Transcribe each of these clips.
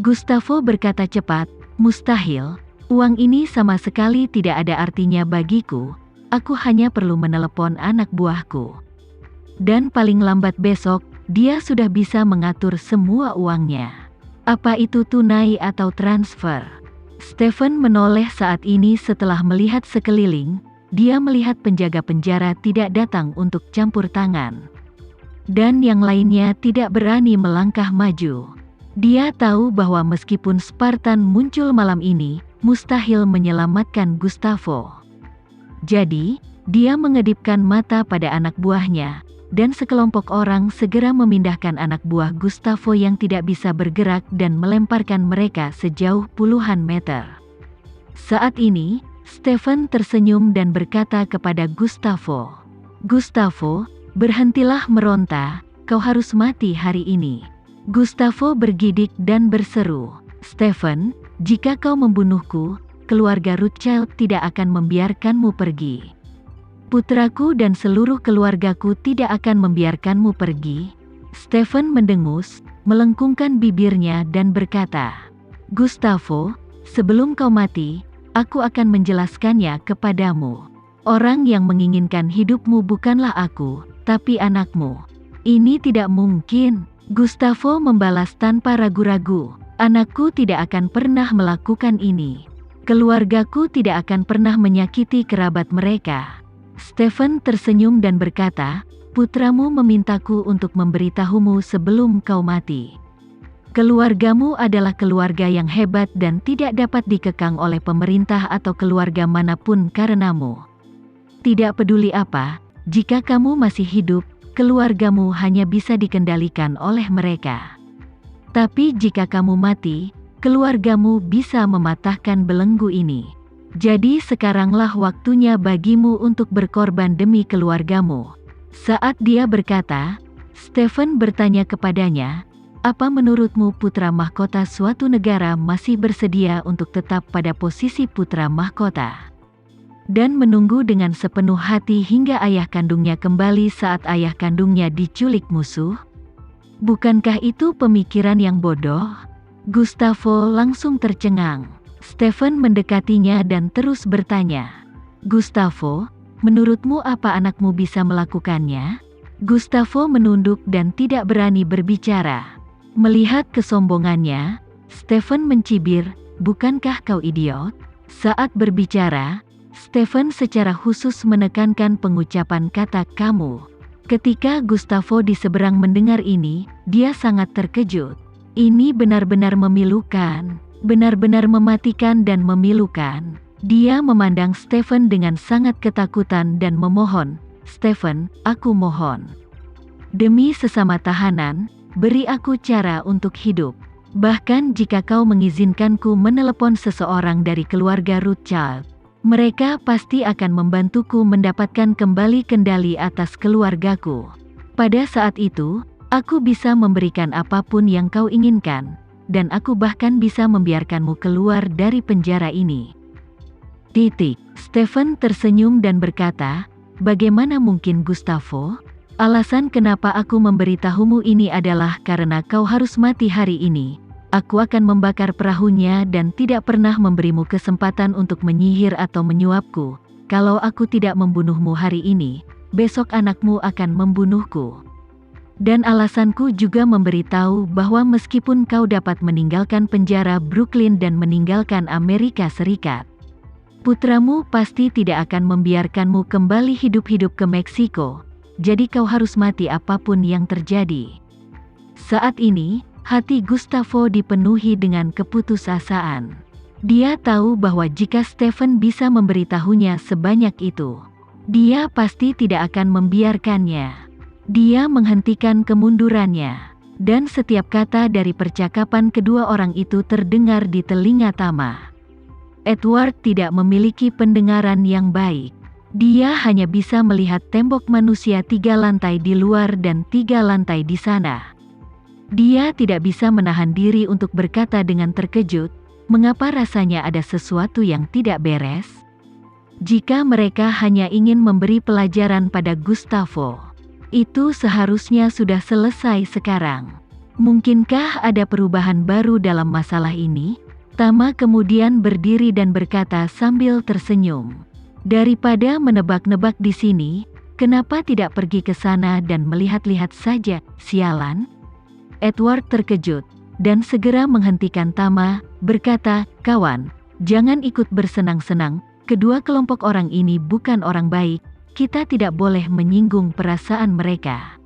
Gustavo berkata cepat, "Mustahil, uang ini sama sekali tidak ada artinya bagiku. Aku hanya perlu menelepon anak buahku. Dan paling lambat besok, dia sudah bisa mengatur semua uangnya. Apa itu tunai atau transfer?" Stephen menoleh saat ini setelah melihat sekeliling. Dia melihat penjaga penjara tidak datang untuk campur tangan. Dan yang lainnya tidak berani melangkah maju. Dia tahu bahwa meskipun Spartan muncul malam ini, mustahil menyelamatkan Gustavo. Jadi, dia mengedipkan mata pada anak buahnya, dan sekelompok orang segera memindahkan anak buah Gustavo yang tidak bisa bergerak dan melemparkan mereka sejauh puluhan meter. Saat ini, Stephen tersenyum dan berkata kepada Gustavo, "Gustavo, berhentilah meronta, kau harus mati hari ini." Gustavo bergidik dan berseru, "Stephen, jika kau membunuhku, keluarga Rothschild tidak akan membiarkanmu pergi. Putraku dan seluruh keluargaku tidak akan membiarkanmu pergi." Stephen mendengus, melengkungkan bibirnya dan berkata, "Gustavo, sebelum kau mati, aku akan menjelaskannya kepadamu. Orang yang menginginkan hidupmu bukanlah aku, tapi anakmu." "Ini tidak mungkin," Gustavo membalas tanpa ragu-ragu. "Anakku tidak akan pernah melakukan ini. Keluargaku tidak akan pernah menyakiti kerabat mereka." Stephen tersenyum dan berkata, "Putramu memintaku untuk memberitahumu sebelum kau mati. Keluargamu adalah keluarga yang hebat dan tidak dapat dikekang oleh pemerintah atau keluarga manapun karenamu. Tidak peduli apa, jika kamu masih hidup, keluargamu hanya bisa dikendalikan oleh mereka. Tapi jika kamu mati, keluargamu bisa mematahkan belenggu ini. Jadi sekaranglah waktunya bagimu untuk berkorban demi keluargamu." Saat dia berkata, Stephen bertanya kepadanya, "Apa menurutmu putra mahkota suatu negara masih bersedia untuk tetap pada posisi putra mahkota dan menunggu dengan sepenuh hati hingga ayah kandungnya kembali saat ayah kandungnya diculik musuh? Bukankah itu pemikiran yang bodoh?" Gustavo langsung tercengang. Stephen mendekatinya dan terus bertanya, "Gustavo, menurutmu apa anakmu bisa melakukannya?" Gustavo menunduk dan tidak berani berbicara. Melihat kesombongannya, Stephen mencibir, "Bukankah kau idiot?" Saat berbicara, Stephen secara khusus menekankan pengucapan kata "kamu." Ketika Gustavo di seberang mendengar ini, dia sangat terkejut. Ini benar-benar memilukan, benar-benar mematikan dan memilukan. Dia memandang Stephen dengan sangat ketakutan dan memohon, "Stephen, aku mohon. Demi sesama tahanan, beri aku cara untuk hidup. Bahkan jika kau mengizinkanku menelepon seseorang dari keluarga Rothschild, mereka pasti akan membantuku mendapatkan kembali kendali atas keluargaku. Pada saat itu, aku bisa memberikan apapun yang kau inginkan, dan aku bahkan bisa membiarkanmu keluar dari penjara ini." Stephen tersenyum dan berkata, "Bagaimana mungkin Gustavo? Alasan kenapa aku memberitahumu ini adalah karena kau harus mati hari ini. Aku akan membakar perahunya dan tidak pernah memberimu kesempatan untuk menyihir atau menyuapku. Kalau aku tidak membunuhmu hari ini, besok anakmu akan membunuhku. Dan alasanku juga memberitahu bahwa meskipun kau dapat meninggalkan penjara Brooklyn dan meninggalkan Amerika Serikat, putramu pasti tidak akan membiarkanmu kembali hidup-hidup ke Meksiko. Jadi kau harus mati apapun yang terjadi." Saat ini, hati Gustavo dipenuhi dengan keputusasaan. Dia tahu bahwa jika Stephen bisa memberitahunya sebanyak itu, dia pasti tidak akan membiarkannya. Dia menghentikan kemundurannya, dan setiap kata dari percakapan kedua orang itu terdengar di telinga Tama. Edward tidak memiliki pendengaran yang baik. Dia hanya bisa melihat tembok manusia 3 lantai di luar dan 3 lantai di sana. Dia tidak bisa menahan diri untuk berkata dengan terkejut, "Mengapa rasanya ada sesuatu yang tidak beres?" Jika mereka hanya ingin memberi pelajaran pada Gustavo, itu seharusnya sudah selesai sekarang. Mungkinkah ada perubahan baru dalam masalah ini? Tama kemudian berdiri dan berkata sambil tersenyum. Daripada menebak-nebak di sini, kenapa tidak pergi ke sana dan melihat-lihat saja, sialan? Edward terkejut, dan segera menghentikan Tama, berkata, kawan, jangan ikut bersenang-senang, kedua kelompok orang ini bukan orang baik, kita tidak boleh menyinggung perasaan mereka.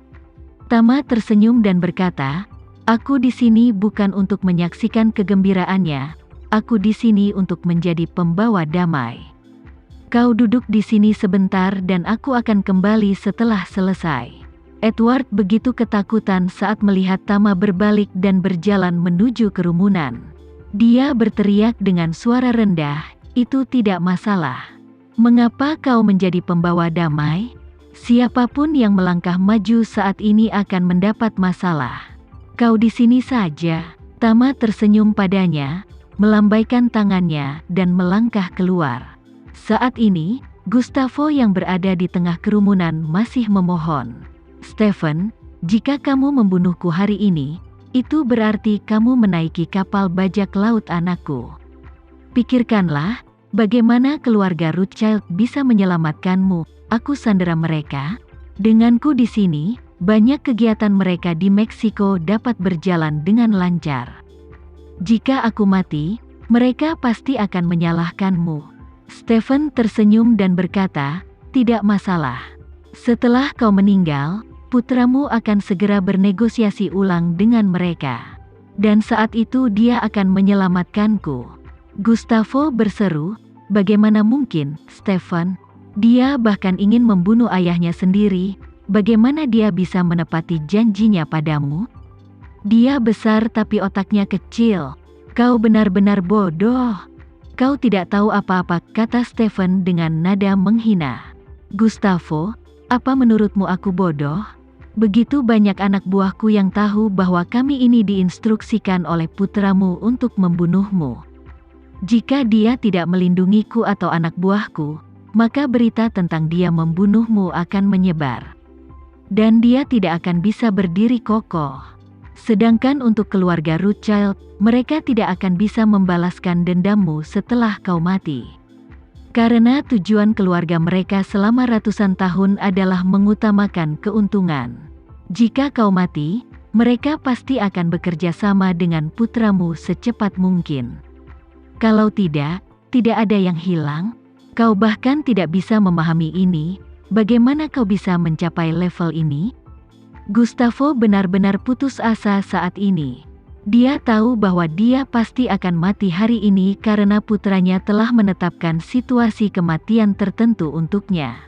Tama tersenyum dan berkata, aku di sini bukan untuk menyaksikan kegembiraannya, aku di sini untuk menjadi pembawa damai. Kau duduk di sini sebentar dan aku akan kembali setelah selesai. Edward begitu ketakutan saat melihat Tama berbalik dan berjalan menuju kerumunan. Dia berteriak dengan suara rendah, itu tidak masalah. Mengapa kau menjadi pembawa damai? Siapapun yang melangkah maju saat ini akan mendapat masalah. Kau di sini saja. Tama tersenyum padanya, melambaikan tangannya dan melangkah keluar. Saat ini, Gustavo yang berada di tengah kerumunan masih memohon. Stephen, jika kamu membunuhku hari ini, itu berarti kamu menaiki kapal bajak laut anakku. Pikirkanlah, bagaimana keluarga Rothschild bisa menyelamatkanmu. Aku sandera mereka. Denganku di sini, banyak kegiatan mereka di Meksiko dapat berjalan dengan lancar. Jika aku mati, mereka pasti akan menyalahkanmu. Stephen tersenyum dan berkata, tidak masalah. Setelah kau meninggal, putramu akan segera bernegosiasi ulang dengan mereka. Dan saat itu dia akan menyelamatkanku. Gustavo berseru, bagaimana mungkin, Stephen? Dia bahkan ingin membunuh ayahnya sendiri, bagaimana dia bisa menepati janjinya padamu? Dia besar tapi otaknya kecil. Kau benar-benar bodoh. Kau tidak tahu apa-apa, kata Stephen dengan nada menghina. Gustavo, apa menurutmu aku bodoh? Begitu banyak anak buahku yang tahu bahwa kami ini diinstruksikan oleh putramu untuk membunuhmu. Jika dia tidak melindungiku atau anak buahku, maka berita tentang dia membunuhmu akan menyebar. Dan dia tidak akan bisa berdiri kokoh. Sedangkan untuk keluarga Rothschild, mereka tidak akan bisa membalaskan dendammu setelah kau mati. Karena tujuan keluarga mereka selama ratusan tahun adalah mengutamakan keuntungan. Jika kau mati, mereka pasti akan bekerja sama dengan putramu secepat mungkin. Kalau tidak, tidak ada yang hilang. Kau bahkan tidak bisa memahami ini. Bagaimana kau bisa mencapai level ini? Gustavo benar-benar putus asa saat ini. Dia tahu bahwa dia pasti akan mati hari ini karena putranya telah menetapkan situasi kematian tertentu untuknya.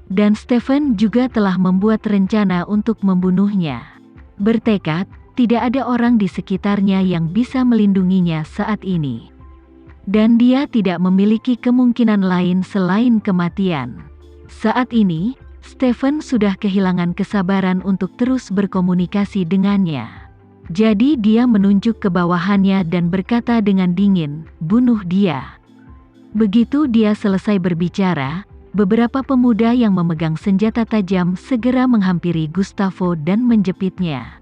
Dan Stephen juga telah membuat rencana untuk membunuhnya. Bertekad, tidak ada orang di sekitarnya yang bisa melindunginya saat ini. Dan dia tidak memiliki kemungkinan lain selain kematian. Saat ini, Stephen sudah kehilangan kesabaran untuk terus berkomunikasi dengannya. Jadi dia menunjuk ke bawahannya dan berkata dengan dingin, bunuh dia. Begitu dia selesai berbicara, beberapa pemuda yang memegang senjata tajam segera menghampiri Gustavo dan menjepitnya.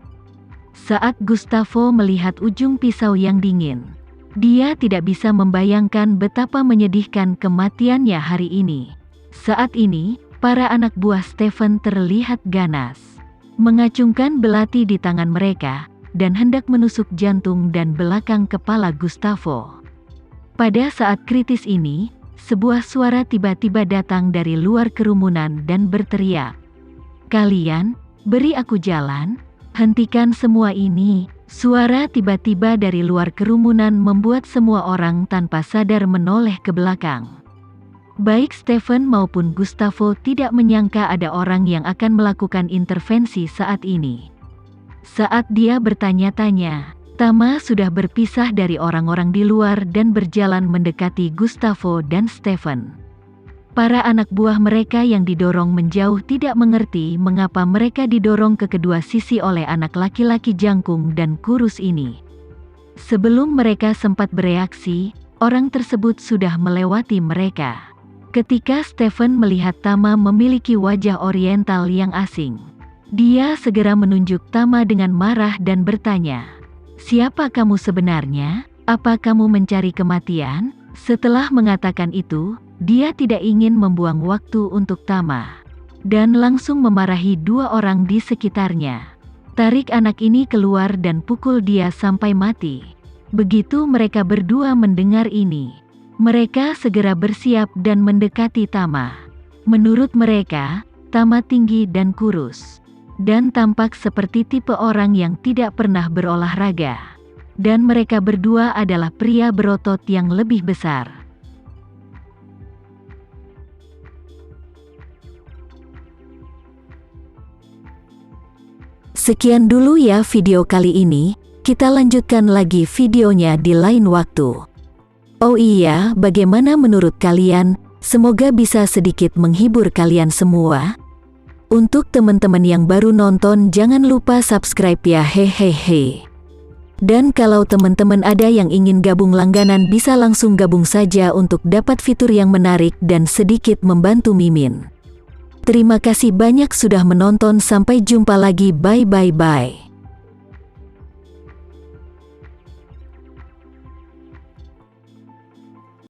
Saat Gustavo melihat ujung pisau yang dingin, dia tidak bisa membayangkan betapa menyedihkan kematiannya hari ini. Saat ini, para anak buah Stephen terlihat ganas, mengacungkan belati di tangan mereka, dan hendak menusuk jantung dan belakang kepala Gustavo. Pada saat kritis ini, sebuah suara tiba-tiba datang dari luar kerumunan dan berteriak, "Kalian, beri aku jalan, hentikan semua ini." Suara tiba-tiba dari luar kerumunan membuat semua orang tanpa sadar menoleh ke belakang. Baik Stephen maupun Gustavo tidak menyangka ada orang yang akan melakukan intervensi saat ini. Saat dia bertanya-tanya, Tama sudah berpisah dari orang-orang di luar dan berjalan mendekati Gustavo dan Stephen. Para anak buah mereka yang didorong menjauh tidak mengerti mengapa mereka didorong ke kedua sisi oleh anak laki-laki jangkung dan kurus ini. Sebelum mereka sempat bereaksi, orang tersebut sudah melewati mereka. Ketika Stephen melihat Tama memiliki wajah oriental yang asing, Dia segera menunjuk Tama dengan marah dan bertanya, "Siapa kamu sebenarnya? Apa kamu mencari kematian?" Setelah mengatakan itu, dia tidak ingin membuang waktu untuk Tama, dan langsung memarahi dua orang di sekitarnya. Tarik anak ini keluar dan pukul dia sampai mati. Begitu mereka berdua mendengar ini, mereka segera bersiap dan mendekati Tama. Menurut mereka, Tama tinggi dan kurus, dan tampak seperti tipe orang yang tidak pernah berolahraga. Dan mereka berdua adalah pria berotot yang lebih besar. Sekian dulu ya video kali ini, kita lanjutkan lagi videonya di lain waktu. Oh iya, bagaimana menurut kalian? Semoga bisa sedikit menghibur kalian semua. Untuk teman-teman yang baru nonton, jangan lupa subscribe ya, hehehe. Dan kalau teman-teman ada yang ingin gabung langganan, bisa langsung gabung saja untuk dapat fitur yang menarik dan sedikit membantu Mimin. Terima kasih banyak sudah menonton, sampai jumpa lagi, bye.